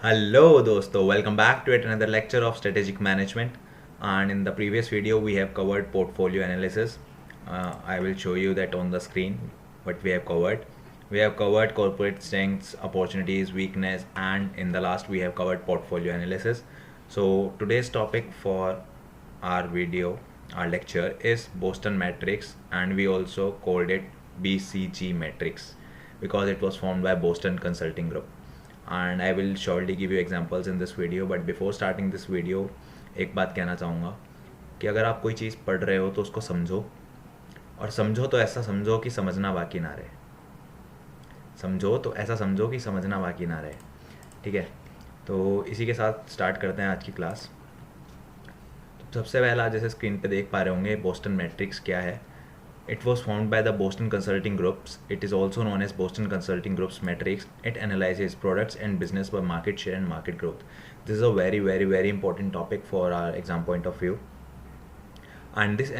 Hello dosto, welcome back to yet another lecture of strategic management. And in the previous video we have covered portfolio analysis. I will show you that on the screen what we have covered. We have covered corporate strengths, opportunities, weakness, and in the last we have covered portfolio analysis. So today's topic for our video, our lecture is Boston Matrix, and we also called it BCG Matrix because it was formed by Boston Consulting Group. And I will shortly give you examples in this video. But before starting this video एक बात कहना चाहूँगा कि अगर आप कोई चीज़ पढ़ रहे हो तो उसको समझो, और समझो तो ऐसा समझो कि समझना बाकी ना रहे। समझो तो ऐसा समझो कि समझना बाकी ना रहे। ठीक है, तो इसी के साथ स्टार्ट करते हैं आज की क्लास। तो सबसे पहला, जैसे स्क्रीन पे देख पा रहे होंगे, बोस्टन मैट्रिक्स क्या है। It was formed by the Boston Consulting Groups. It is also known as Boston Consulting Group's matrix. It analyzes products and business by market share and market growth. This is a very important topic for our exam point of view. And this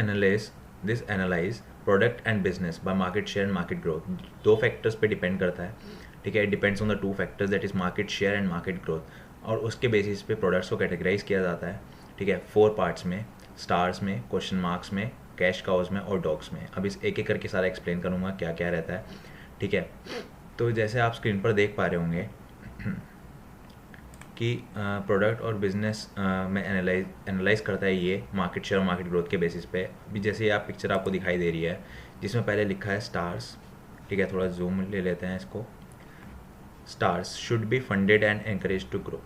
analyze product and business by market share and market growth. दो factors पे depend करता है, ठीक है। It depends on the two factors, that is market share and market growth. और उसके basis पे products को categorize किया जाता है, ठीक है, 4 parts में, stars में, question marks में, कैश काउज में और डॉग्स में। अब इस एक एक करके सारा एक्सप्लेन करूँगा क्या क्या रहता है, ठीक है। तो जैसे आप स्क्रीन पर देख पा रहे होंगे कि प्रोडक्ट और बिजनेस में एनालाइज करता है ये मार्केट शेयर और मार्केट ग्रोथ के बेसिस पे। अभी जैसे ये आप पिक्चर आपको दिखाई दे रही है जिसमें पहले लिखा है स्टार्स, ठीक है, थोड़ा जूम ले लेते हैं इसको। Stars should be funded and encourage to grow.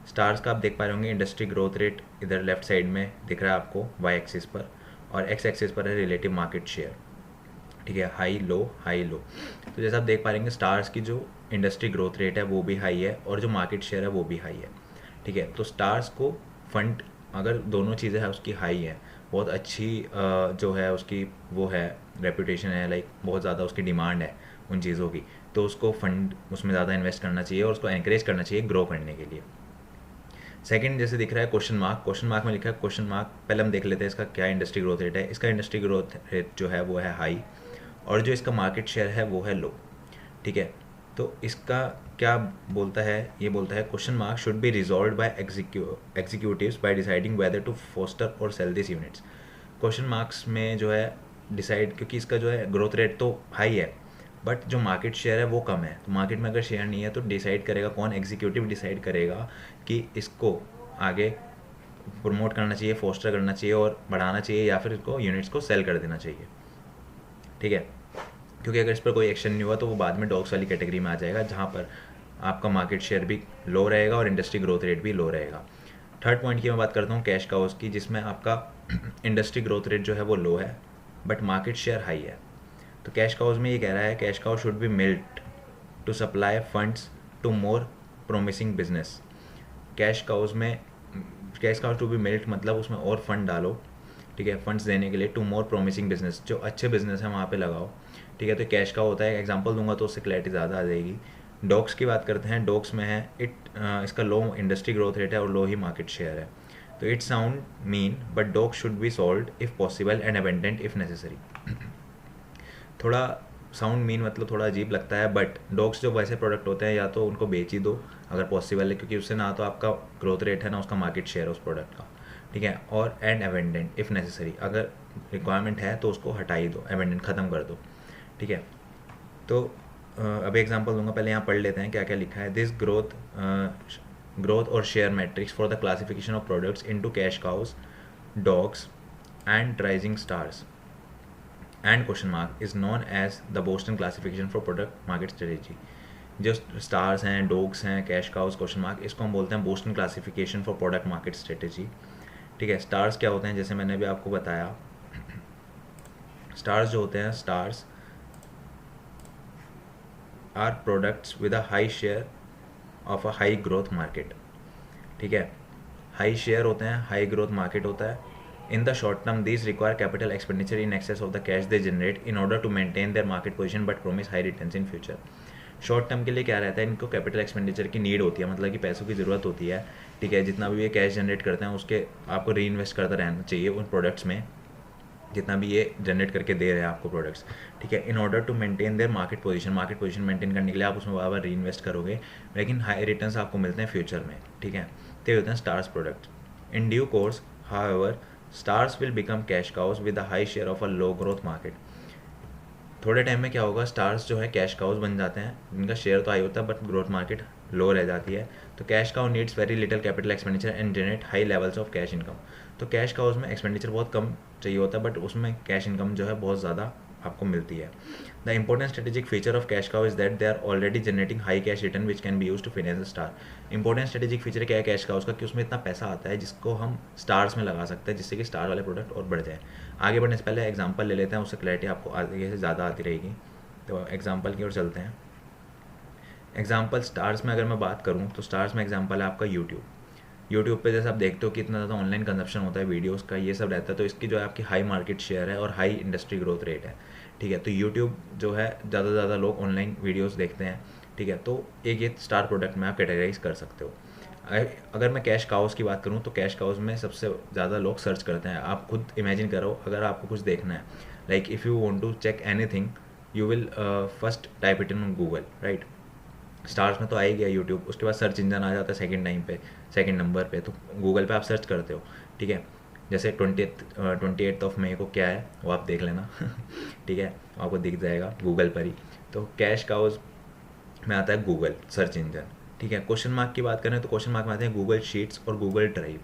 Stars का आप देख पा रहे होंगे इंडस्ट्री ग्रोथ रेट इधर लेफ्ट साइड में दिख रहा है आपको वाई एक्सिस पर, और एक्स एक्सिस पर है रिलेटिव मार्केट शेयर, ठीक है, हाई लो हाई लो। तो जैसा आप देख पा रहे स्टार्स की जो इंडस्ट्री ग्रोथ रेट है वो भी हाई है और जो मार्केट शेयर है वो भी हाई है, ठीक है। तो स्टार्स को फंड, अगर दोनों चीज़ें हैं उसकी हाई है, बहुत अच्छी जो है उसकी वो है रेपुटेशन है, लाइक बहुत ज़्यादा उसकी डिमांड है उन चीज़ों की, तो उसको फंड उसमें ज़्यादा इन्वेस्ट करना चाहिए और उसको एनकरेज करना चाहिए ग्रो करने के लिए। सेकंड जैसे दिख रहा है क्वेश्चन मार्क में लिखा है क्वेश्चन मार्क। पहले हम देख लेते हैं इसका क्या इंडस्ट्री ग्रोथ रेट है। इसका इंडस्ट्री ग्रोथ रेट जो है वो है हाई, और जो इसका मार्केट शेयर है वो है लो, ठीक है। तो इसका क्या बोलता है, ये बोलता है question mark should be resolved by executives by deciding whether to foster or sell this units. Question marks में जो है डिसाइड, क्योंकि इसका जो है ग्रोथ रेट तो हाई है बट जो मार्केट शेयर है वो कम है, तो मार्केट में अगर शेयर नहीं है तो डिसाइड करेगा कौन, एग्जीक्यूटिव डिसाइड करेगा कि इसको आगे प्रमोट करना चाहिए, फोस्टर करना चाहिए और बढ़ाना चाहिए, या फिर इसको यूनिट्स को सेल कर देना चाहिए, ठीक है। क्योंकि अगर इस पर कोई एक्शन नहीं हुआ तो वो बाद में डॉग्स वाली कैटेगरी में आ जाएगा, जहाँ पर आपका मार्केट शेयर भी लो रहेगा और इंडस्ट्री ग्रोथ रेट भी लो रहेगा। थर्ड पॉइंट की मैं बात करता हूँ कैश काउज की, जिसमें आपका इंडस्ट्री ग्रोथ रेट जो है वो लो है बट मार्केट शेयर हाई है। तो कैश काउज में ये कह रहा है cash cow should be milked to supply funds to more promising business. Cash cows में cash cow to be milked मतलब उसमें और फंड डालो, ठीक है, फंड्स देने के लिए टू मोर प्रोमिसिंग बिजनेस, जो अच्छे बिजनेस है वहाँ पे लगाओ, ठीक है। तो कैश काउ होता है, एग्जांपल दूंगा तो उससे क्लैरिटी ज़्यादा आ जाएगी। डॉग्स की बात करते हैं, डॉग्स में है इसका लो इंडस्ट्री ग्रोथ रेट है और लो ही मार्केट शेयर है। तो it sound mean but dog should be sold if possible and abandoned if necessary. थोड़ा साउंड मीन मतलब थोड़ा अजीब लगता है, बट डॉग्स जो वैसे प्रोडक्ट होते हैं या तो उनको बेच ही दो अगर पॉसिबल है, क्योंकि उससे ना तो आपका ग्रोथ रेट है ना उसका मार्केट शेयर है उस प्रोडक्ट का, ठीक है। और एंड अबेंडेंट इफ़ नेसेसरी, अगर रिक्वायरमेंट है तो उसको हटा ही दो, अबेंडेंट ख़त्म कर दो, ठीक है। तो अभी एग्जांपल दूंगा, पहले यहाँ पढ़ लेते हैं क्या क्या लिखा है। दिस ग्रोथ और share matrix for the classification of products into cash cows, dogs and rising stars and question mark is known as the Boston classification for product market strategy। जो स्टार्स हैं, डॉग्स हैं, cash cause, question mark, इसको हम बोलते हैं Boston classification for product market strategy, ठीक है। Stars क्या होते हैं, जैसे मैंने भी आपको बताया, स्टार्स जो होते हैं, stars are products with a high share of a high growth market, ठीक है। हाई शेयर होते हैं, हाई ग्रोथ मार्केट होता है। In the short term, these require capital expenditure in excess of the cash they generate in order to maintain their market position but promise high returns in future। Short term के लिए क्या रहता है, इनको capital expenditure की need होती है, मतलब कि पैसों की ज़रूरत होती है, ठीक है। जितना भी ये कैश जनरेट करते हैं उसके आपको री इन्वेस्ट करता रहना चाहिए उन प्रोडक्ट्स में, जितना भी ये जनरेट करके दे रहे हैं आपको प्रोडक्ट्स, ठीक है। In order to maintain their market position maintain करने के लिए आप उसमें बार बार री इन्वेस्ट करोगे, लेकिन हाई रिटर्न्स आपको मिलते हैं फ्यूचर में, ठीक है। तो ये होते हैं stars product. In due course however stars will become cash cows with a high share of a low growth market. थोड़े टाइम में क्या होगा, स्टार्स जो है कैश काउज बन जाते हैं, जिनका शेयर तो हाई होता है बट ग्रोथ मार्केट लो रह जाती है। तो cash cow needs very little capital expenditure and generate high levels of cash income. तो कैश काउज में एक्सपेंडिचर बहुत कम चाहिए होता है बट उसमें कैश इनकम जो है बहुत ज़्यादा आपको मिलती है। The important strategic feature of cash cow is that they are already generating high cash return which can be use to finance star. Important strategic feature क्या है कैश काउज का, कि उसमें इतना पैसा आता है जिसको हम स्टार्स में लगा सकते हैं, जिससे कि स्टार वाले प्रोडक्ट और बढ़ जाए। आगे बढ़ने से पहले एग्जाम्पल ले लेते हैं, उससे क्लैरिटी आपको आगे से ज़्यादा आती रहेगी। तो एग्जाम्पल की ओर चलते हैं। एग्जाम्पल स्टार्स में अगर मैं बात करूँ तो स्टार्स में एग्जाम्पल है आपका यूट्यूब पे जैसे आप देखते हो कि इतना ज़्यादा ऑनलाइन कंजप्शन होता है वीडियोस का, ये सब रहता है, तो इसकी जो है आपकी हाई मार्केट शेयर है और हाई इंडस्ट्री ग्रोथ रेट है, ठीक है। तो यूट्यूब जो है ज़्यादा से ज़्यादा लोग ऑनलाइन वीडियोस देखते हैं, ठीक है। तो एक ये स्टार प्रोडक्ट में आप कैटेगराइज कर सकते हो। अगर मैं कैश काउस की बात करूँ तो कैश काउस में सबसे ज़्यादा लोग सर्च करते हैं। आप खुद इमेजिन करो, अगर आपको कुछ देखना है, like if you want to check anything you will first type it in Google, right. Stars में तो आ ही गया यूट्यूब, उसके बाद सर्च इंजन आ जाता है सेकंड नंबर पे, तो गूगल पे आप सर्च करते हो, ठीक है। जैसे 28 ऑफ मई को क्या है वो आप देख लेना ठीक है, आपको दिख जाएगा गूगल पर ही। तो कैश काउज में आता है गूगल सर्च इंजन, ठीक है। क्वेश्चन मार्क की बात करें तो क्वेश्चन मार्क में आते हैं गूगल शीट्स और गूगल ड्राइव।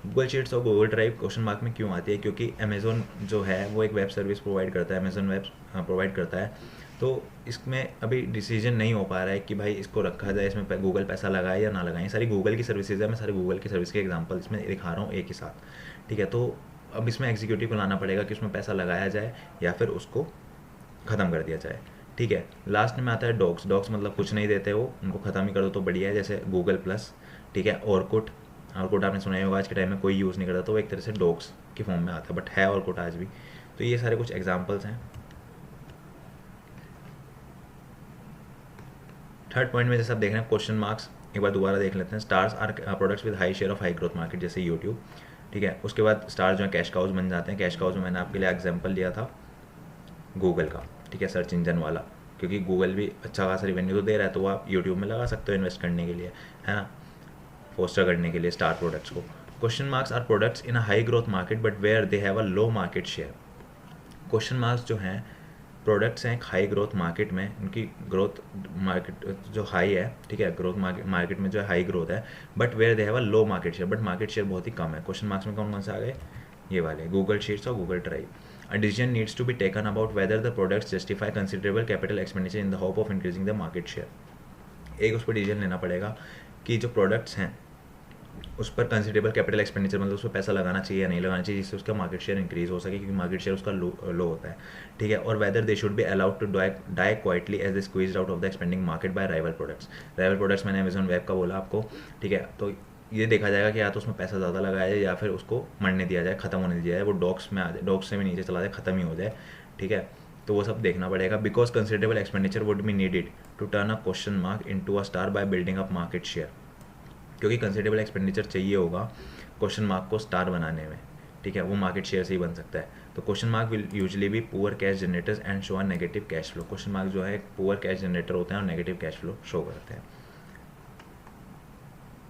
गूगल शीट्स और गूगल ड्राइव क्वेश्चन मार्क में क्यों आती है, क्योंकि अमेज़ोन जो है वो एक वेब सर्विस प्रोवाइड करता है, अमेज़ोन वेब प्रोवाइड करता है। तो इसमें अभी डिसीजन नहीं हो पा रहा है कि भाई इसको रखा जाए, इसमें गूगल पैसा लगाए या ना लगाए। सारी गूगल की सर्विसेज है, मैं सारी गूगल की सर्विस के एग्जांपल इसमें दिखा रहा हूँ एक ही साथ, ठीक है। तो अब इसमें एग्जीक्यूटिव को लाना पड़ेगा कि उसमें पैसा लगाया जाए या फिर उसको ख़त्म कर दिया जाए, ठीक है। लास्ट में आता है डॉक्स मतलब कुछ नहीं देते वो, उनको ख़त्म ही कर दो तो बढ़िया है, जैसे गूगल प्लस, ठीक है। ऑरकुट आपने सुना ही होगा, आज के टाइम में कोई यूज़ नहीं करता, तो वो एक तरह से डॉक्स की फॉर्म में आता है, बट है ऑरकुट आज भी। तो ये सारे कुछ एग्जाम्पल्स हैं। थर्ड पॉइंट में जैसे आप देख रहे हैं क्वेश्चन मार्क्स, एक बार दोबारा देख लेते हैं। Stars are products with high share of high growth market, जैसे यूट्यूब, ठीक है। उसके बाद स्टार जो है कैश काउज बन जाते हैं। कैश काउज में मैंने आपके लिए एग्जांपल लिया था गूगल का, ठीक है, सर्च इंजन वाला, क्योंकि गूगल भी अच्छा खासा रिवेन्यू तो दे रहा है, तो वो आप यूट्यूब में लगा सकते हो इन्वेस्ट करने के लिए, है ना, फोस्टर करने के लिए स्टार प्रोडक्ट्स को। Question marks are products in a high growth market but where they have a low market share. Question marks जो हैं प्रोडक्ट्स हैं एक हाई ग्रोथ मार्केट में, उनकी ग्रोथ मार्केट जो हाई है, ठीक है, ग्रोथ मार्केट में जो है हाई ग्रोथ है, but where they have a low market share, but market share बहुत ही कम है। क्वेश्चन मार्क्स में कौन कौन से आ गए, ये वाले गूगल शीट्स और Google drive. A decision needs to be taken about whether the products justify considerable capital expenditure in the hope of increasing the market share। एक उस पर डिसीजन लेना पड़ेगा कि जो प्रोडक्ट्स हैं उस पर कंसिडरेबल कैपिटल एक्सपेंडिचर, मतलब उस पर पैसा लगाना चाहिए या नहीं लगाना चाहिए, जिससे उसका मार्केट शेयर इंक्रीज हो सके, क्योंकि मार्केट शेयर उसका लो होता है, ठीक है। और whether they should be allowed to die quietly as they squeezed out of the expanding market by rival products मैंने अमेजॉन वेब का बोला आपको, ठीक है। तो ये देखा जाएगा कि या तो उसमें पैसा ज़्यादा लगाया जाए या फिर उसको मरने दिया जाए, ख़त्म होने दिया जाए, वो डॉक्स में आ जाए, डॉक्स से भी नीचे चला जाए, ख़त्म ही हो जाए, ठीक है। तो वो सब देखना पड़ेगा। Because considerable expenditure would be needed to turn a question mark into a star by building up market share, क्योंकि कंसिडरेबल एक्सपेंडिचर चाहिए होगा क्वेश्चन मार्क को स्टार बनाने में, ठीक है। वो मार्केट शेयर से ही बन सकता है। तो क्वेश्चन मार्क विल यूजुअली भी poor cash generators and show a negative cash flow. Question mark जो है पुअर कैश जनरेटर होते हैं और नेगेटिव कैश फ्लो शो करते हैं।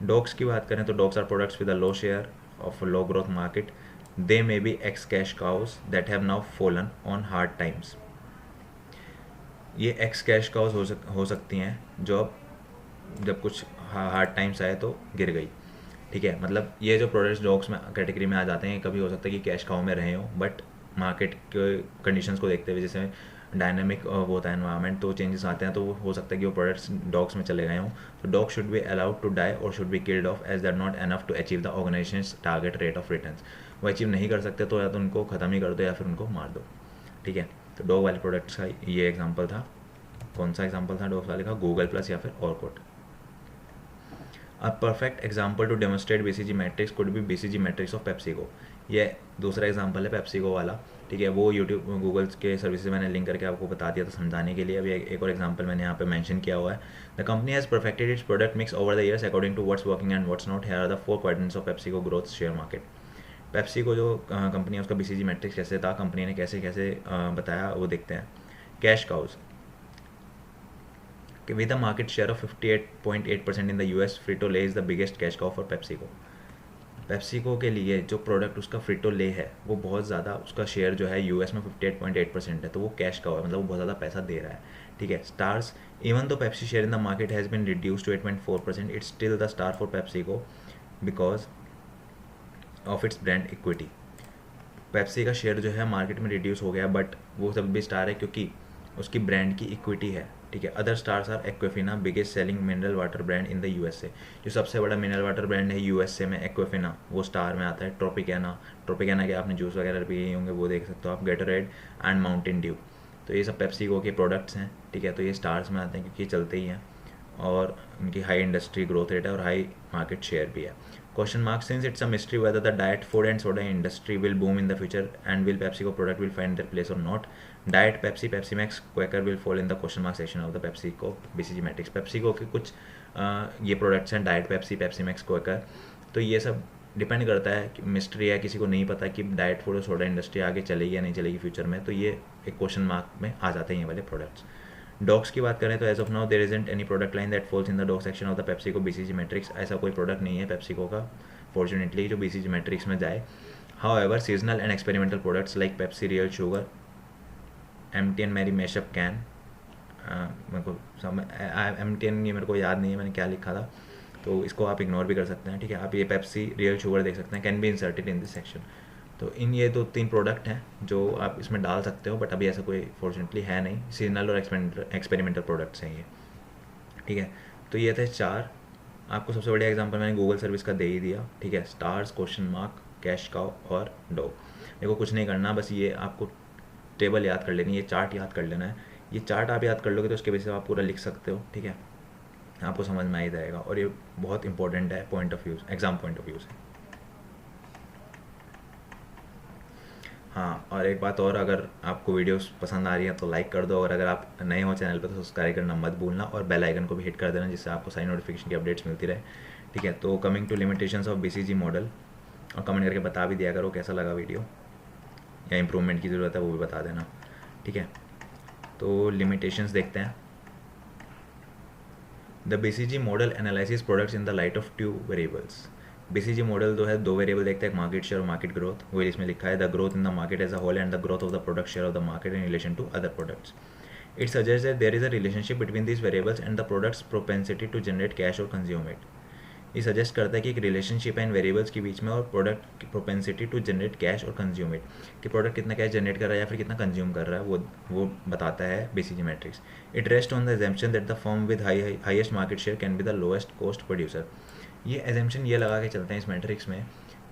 डॉक्स की बात करें तो dogs are products with a low share of low growth market, they may be ex cash cows that have now fallen on hard times. ये एक्स कैश काउस हो सकती हैं जो अब जब कुछ हार्ड टाइम्स आए तो गिर गई, ठीक है। मतलब ये जो प्रोडक्ट्स डॉक्स में कैटेगरी में आ जाते हैं, कभी हो सकता है कि कैश काउ में रहे हो, बट मार्केट के कंडीशंस को देखते हुए, जैसे डायनामिक वो होता है एनवायरनमेंट, तो चेंजेस आते हैं, तो हो सकता है कि वो प्रोडक्ट्स डॉग्स में चले गए हों। तो dog should be allowed to die or should be killed off as that not enough to achieve the organisation target rate of returns. वो अचीव नहीं कर सकते तो या तो उनको ख़त्म ही कर दो या फिर उनको मार दो, ठीक है। तो डॉग वाले प्रोडक्ट्स का ये एग्जाम्पल था। कौन सा एग्जाम्पल था डॉग्स वाले का, गूगल प्लस या फिर Orkut. A perfect example to demonstrate BCG matrix could be BCG matrix of PepsiCo। ये दूसरा एग्जांपल है PepsiCo वाला, ठीक है। वो यूट्यूब गूगल के सर्विसेज मैंने लिंक करके आपको बता दिया था समझाने के लिए। अभी एक और एग्जांपल मैंने यहाँ पे मेंशन किया हुआ है। The company has perfected its product mix over the years according to what's working and what's not. Here are the 4 quadrants of PepsiCo growth share market. PepsiCo जो कंपनी है उसका BCG matrix कैसे था, company ने कैसे कैसे बताया वो देखते हैं। Cash cows with a market share of 58.8% in the US, Frito Lay is the biggest cash cow for PepsiCo. PepsiCo के लिए जो प्रोडक्ट उसका फ्रीटो-ले है वो बहुत ज़्यादा, उसका शेयर जो है US में 58.8% है, तो वो कैश काउ है, मतलब वो बहुत ज़्यादा पैसा दे रहा है, ठीक है। Stars, even though Pepsi share in the market has been reduced to 8.4%, it's still the star for PepsiCo because of its brand equity. Pepsi का शेयर जो है मार्केट में रिड्यूस हो गया, बट वो सब भी स्टार है क्योंकि उसकी ब्रांड की इक्विटी है, ठीक है। Other stars are Aquafina, biggest selling mineral water brand in the USA। जो सबसे बड़ा मिनरल वाटर ब्रांड है USA में, एक्वाफिना, वो स्टार में आता है। ट्रोपिकाना के आपने जूस वगैरह पिए होंगे, वो देख सकते हो आप, गेटोरेड एंड माउंटेन ड्यू। तो ये सब पेप्सिको के प्रोडक्ट्स हैं, ठीक है। तो ये स्टार्स में आते हैं क्योंकि ये चलते ही हैं और उनकी हाई इंडस्ट्री ग्रोथ रेट है और हाई मार्केट शेयर भी है। Question mark, since it's a mystery whether the diet, food and soda industry will boom in the future and will PepsiCo product will find their place or not. Diet Pepsi, Pepsi Max, Quaker will fall in the question mark section of the PepsiCo BCG Matrix. PepsiCo के कुछ ये products हैं, diet Pepsi, Pepsi max, Quaker, तो ये सब depend करता है कि मिस्ट्री है, किसी को नहीं पता कि डाइट फूड और सोडा इंडस्ट्री आगे चलेगी या नहीं चलेगी फ्यूचर में, तो ये एक क्वेश्चन मार्क में आ जाते हैं ये वाले प्रोडक्ट्स। डॉग्स की बात करें तो as of now there isn't any product line that falls in the dog section of the PepsiCo BCG matrix. ऐसा कोई प्रोडक्ट नहीं है पेप्सिको का फॉर्चुनेटली जो BCG मैट्रिक्स में जाए। However seasonal and experimental products like Pepsi real sugar, MTN merry mashup can, मेरे को MTN ये मेरे को याद नहीं है मैंने क्या लिखा था, तो इसको आप इग्नोर भी कर सकते हैं, ठीक है। आप ये पेप्सी रियल शुगर देख सकते हैं, can be inserted in this section. तो इन ये 2-3 प्रोडक्ट हैं जो आप इसमें डाल सकते हो, बट अभी ऐसा कोई फॉर्चुनेटली है नहीं। सीजनल और एक्सपेरिमेंटल प्रोडक्ट्स हैं ये, ठीक है। तो ये थे 4। आपको सबसे बढ़िया एग्जांपल मैंने गूगल सर्विस का दे ही दिया, ठीक है। Stars, question mark, cash cow और डॉग। देखो कुछ नहीं करना, बस ये आपको टेबल याद कर लेनी है, ये चार्ट याद कर लेना है। ये चार्ट आप याद कर लोगे तो उसके बेसिस आप पूरा लिख सकते हो, ठीक है। आपको समझ में आ ही जाएगा और ये बहुत इंपॉर्टेंट है point of view, exam point of view से। हाँ, और एक बात और, अगर आपको वीडियोस पसंद आ रही है तो लाइक कर दो, और अगर आप नए हो चैनल पर तो सब्सक्राइब करना मत भूलना, और बेल आइकन को भी हिट कर देना जिससे आपको सारी नोटिफिकेशन की अपडेट्स मिलती रहे, ठीक है। तो coming to limitations of BCG model, और कमेंट करके बता भी दिया करो कैसा लगा वीडियो, या इम्प्रूवमेंट की ज़रूरत है वो भी बता देना, ठीक है। तो लिमिटेशंस देखते हैं। The BCG model analysis products in the light of 2 variables. BCG model जो है 2 वेरिएबल देखते हैं, मार्केट शेयर और मार्केट ग्रोथ। वो इसमें लिखा है the growth in the market as a whole and the growth of the product share of the market in relation to other products. It suggest that there is a relationship between this variables and the products propensity to generate cash और consume it. ये suggest करता है कि एक relationship है इन variables के बीच में और प्रोडक्ट की प्रोपेंसिटी टू जनरेट कैश और कंज्यूम इट, कि प्रोडक्ट कितना कैश जनरेट कर रहा है या फिर कितना कंज्यूम कर रहा है, वो बताता है BCG matrix. It rest on the assumption that the firm with highest market share can be the lowest cost producer. ये एजम्पशन ये लगा के चलते हैं इस मैट्रिक्स में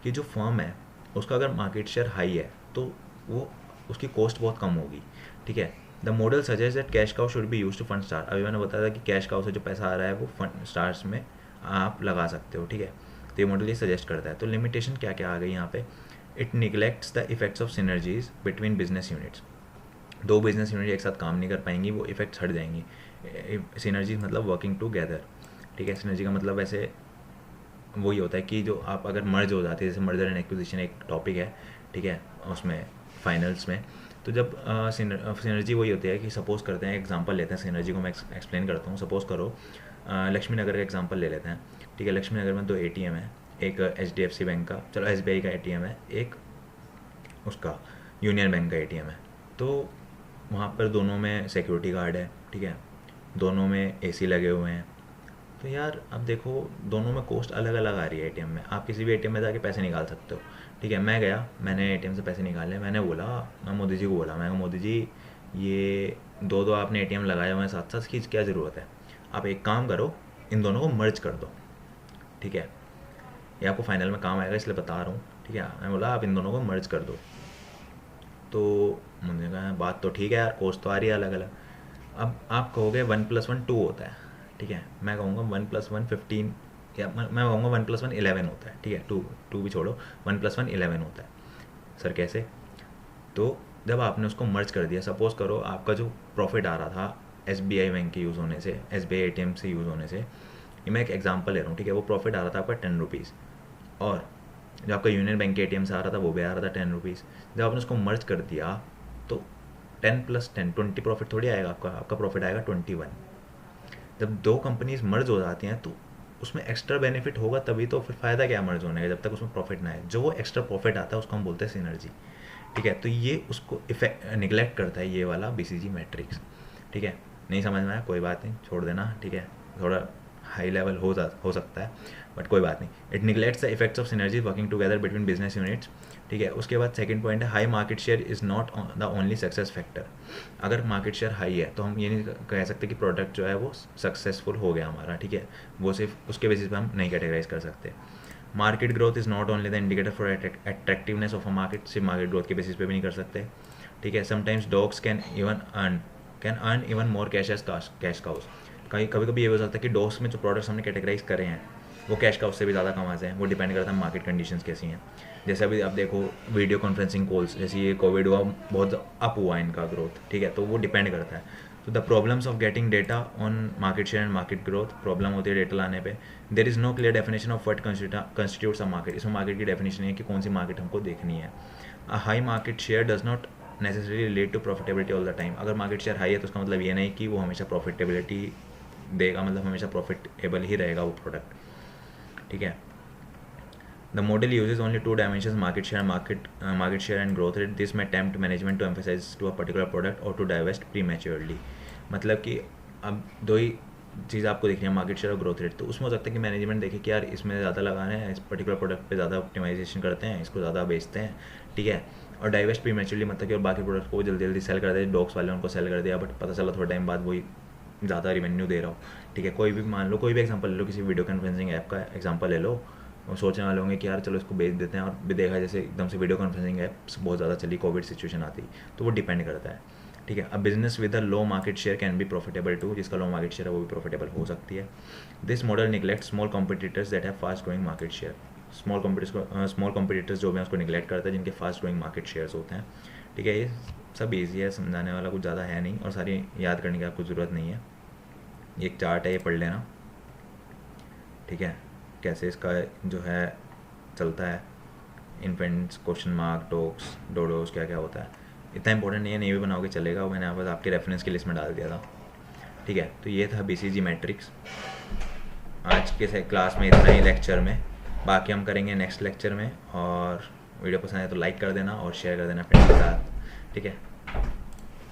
कि जो फर्म है उसका अगर मार्केट शेयर हाई है तो वो उसकी कॉस्ट बहुत कम होगी, ठीक है। The model suggest that cash cow should be use to fund star. अभी मैंने बताया था कि कैश काउ से जो पैसा आ रहा है वो फंड स्टार्स में आप लगा सकते हो, ठीक है। तो ये मॉडल ये सजेस्ट करता है। तो लिमिटेशन क्या क्या आ गई यहाँ पे, it neglects the effects of synergies between business units. 2 business unit एक साथ काम नहीं कर पाएंगी, वो इफेक्ट्स हट जाएंगी। सिनर्जीज मतलब वर्किंग टूगेदर, ठीक है। सिनर्जी का मतलब वैसे वही होता है कि जो आप अगर मर्ज हो जाती है, जैसे मर्जर एंड एक्विजिशन एक टॉपिक है, ठीक है, उसमें फाइनल्स में, तो जब सिनर्जी वही होती है कि सपोज़ करते हैं, एग्जांपल लेते हैं, सिनर्जी को मैं एक्सप्लेन करता हूँ। सपोज़ करो लक्ष्मी नगर का एग्जांपल ले लेते हैं, ठीक है। लक्ष्मी नगर में 2 ATM है, एक HDFC बैंक का, चलो SBI का ATM है, एक उसका यूनियन बैंक का ATM है। तो वहाँ पर दोनों में सिक्योरिटी गार्ड है, ठीक है, दोनों में AC लगे हुए हैं। तो यार अब देखो दोनों में कॉस्ट अलग अलग आ रही है ATM में। आप किसी भी ATM में जाके पैसे निकाल सकते हो, ठीक है। मैं गया, मैंने ATM से पैसे निकाले, मैंने बोला, मैं मोदी जी को बोला, मैं मोदी जी ये 2-2 आपने ATM लगाए हुए हैं साथ साथ, इसकी क्या ज़रूरत है, आप एक काम करो इन दोनों को मर्ज कर दो, ठीक है। ये आपको फाइनल में काम आएगा इसलिए बता रहा हूँ, ठीक है। मैं बोला आप इन दोनों को मर्ज कर दो। तो मुझे कहा बात तो ठीक है यार, कॉस्ट तो आ रही है अलग अलग। अब आप कहोगे 1 + 1 2 होता है, ठीक है। मैं कहूँगा 1 + 1 15, या मैं कहूँगा 1 + 1 11 होता है, ठीक है। 2 भी छोड़ो, 1 + 1 11 होता है। सर कैसे? तो जब आपने उसको मर्ज कर दिया, सपोज़ करो आपका जो प्रॉफिट आ रहा था SBI बैंक के यूज़ होने से, SBI ATM से यूज़ होने से, ये मैं एक एग्जांपल ले रहा हूँ, ठीक है। वो प्रॉफिट आ रहा था आपका 10 रुपीज़, और जो आपका यूनियन बैंक के ATM से आ रहा था वो भी आ रहा था 10 रुपीज़। जब आपने उसको मर्ज कर दिया तो 10 + 10 20 प्रॉफिट थोड़ी आएगा आपका प्रॉफिट आएगा 21। जब दो कंपनीज मर्ज हो जाती हैं तो उसमें एक्स्ट्रा बेनिफिट होगा, तभी तो फिर फ़ायदा क्या मर्ज होने का जब तक उसमें प्रॉफिट ना आए। जो वो एक्स्ट्रा प्रॉफिट आता है उसको हम बोलते हैं सिनर्जी। ठीक है, तो ये उसको इफेक्ट निगलेक्ट करता है ये वाला BCG मैट्रिक्स। ठीक है, नहीं समझ में आया कोई बात नहीं, छोड़ देना। ठीक है, थोड़ा हाई लेवल हो सकता है बट कोई बात नहीं। It neglects the effects of synergy working together between business units. ठीक है, उसके बाद सेकंड पॉइंट है high market share is not the only success factor. अगर मार्केट शेयर हाई है तो हम ये नहीं कह सकते कि प्रोडक्ट जो है वो सक्सेसफुल हो गया हमारा। ठीक है, वो सिर्फ उसके बेसिस पे हम नहीं कैटेगराइज कर सकते। Market growth is not only the indicator for attractiveness of a market. सिर्फ मार्केट ग्रोथ के बेसिस पे भी नहीं कर सकते। ठीक है, sometimes dogs can earn even more cash as cash cows. कभी कभी ये हो सकता है कि डॉग्स में जो प्रोडक्ट्स हमने कैटेगराइज करे हैं वो कैश काउस से भी ज़्यादा कमाते हैं। वो डिपेंड करता है मार्केट कंडीशंस कैसी हैं। जैसे अभी आप देखो वीडियो कॉन्फ्रेंसिंग कॉल्स, जैसे ये कोविड हुआ बहुत अप हुआ इनका ग्रोथ। ठीक है, तो वो डिपेंड करता है। तो the problems of getting data on market share and market growth, problem होती है डेटा लाने पे। There is no clear definition of what constitutes a market. इसमें मार्केट की डेफिनेशन है कि कौन सी मार्केट हमको देखनी है। A high market share does not necessary relate to profitability all the time. अगर मार्केट शेयर हाई है तो उसका मतलब ये नहीं कि वो हमेशा प्रॉफिटेबिलिटी देगा, मतलब हमेशा प्रॉफिटेबल ही रहेगा वो प्रोडक्ट। ठीक है, the model uses only 2 dimensions, market share and growth rate. This may tempt management to emphasize to a particular product or to divest prematurely. मतलब कि अब दो ही चीज़ आपको दिख रही है, मार्केट शेयर और ग्रोथ रेट। तो उसमें हो सकता है कि मैनेजमेंट देखे कि यार इसमें ज़्यादा लगाने हैं, इस पर्टिकुलर प्रोडक्ट पे ज़्यादा ऑप्टिमाइजेशन करते हैं, इसको ज़्यादा बेचते हैं। ठीक है, और डाइवेस्ट प्रीमेच्योरली मतलब कि और बाकी प्रोडक्ट को जल्दी जल्दी सेल कर दे। डॉग्स वाले उनको सेल कर दिया बट पता चला थोड़ा टाइम बाद वही ज़्यादा रिवेन्यू दे रहा हो। ठीक है, कोई भी मान लो, कोई भी एग्जांपल ले लो, किसी वीडियो कॉन्फ्रेंसिंग ऐप का एग्जांपल ले लो। और सोचने वाले होंगे कि यार चलो इसको बेच देते हैं, और भी देखा जैसे एकदम से वीडियो कॉन्फ्रेंसिंग ऐप्स बहुत ज़्यादा चली, कोविड सिचुएशन आती, तो वो डिपेंड करता है। ठीक है, अब business with a low market share can be profitable too. जिसका लो मार्केट शेयर है वो भी प्रॉफिटेबल हो सकती है। This model neglect small competitors that have fast growing market share. Small competitors जो भी हैं उसको निगलेक्ट करता है जिनके फास्ट ग्रोइंग मार्केट शेयर्स होते हैं। ठीक है, ये सब ईजी है, समझाने वाला कुछ ज़्यादा है नहीं और सारी याद करने की आपको ज़रूरत नहीं है। ये एक चार्ट है, ये पढ़ लेना। ठीक है, कैसे इसका जो है चलता है, इन्फेंट्स, क्वेश्चन मार्क, डॉग्स, डोडोस, क्या क्या होता है। इतना इंपॉर्टेंट नहीं है, नहीं भी बनाओगे चलेगा, मैंने यहाँ पर आपके रेफरेंस की लिस्ट में डाल दिया था। ठीक है, तो ये था BCG मैट्रिक्स आज के क्लास में, इतना ही लेक्चर में। बाकी हम करेंगे नेक्स्ट लेक्चर में। और वीडियो पसंद आए तो लाइक कर देना और शेयर कर देना फ्रेंड्स के साथ। ठीक है।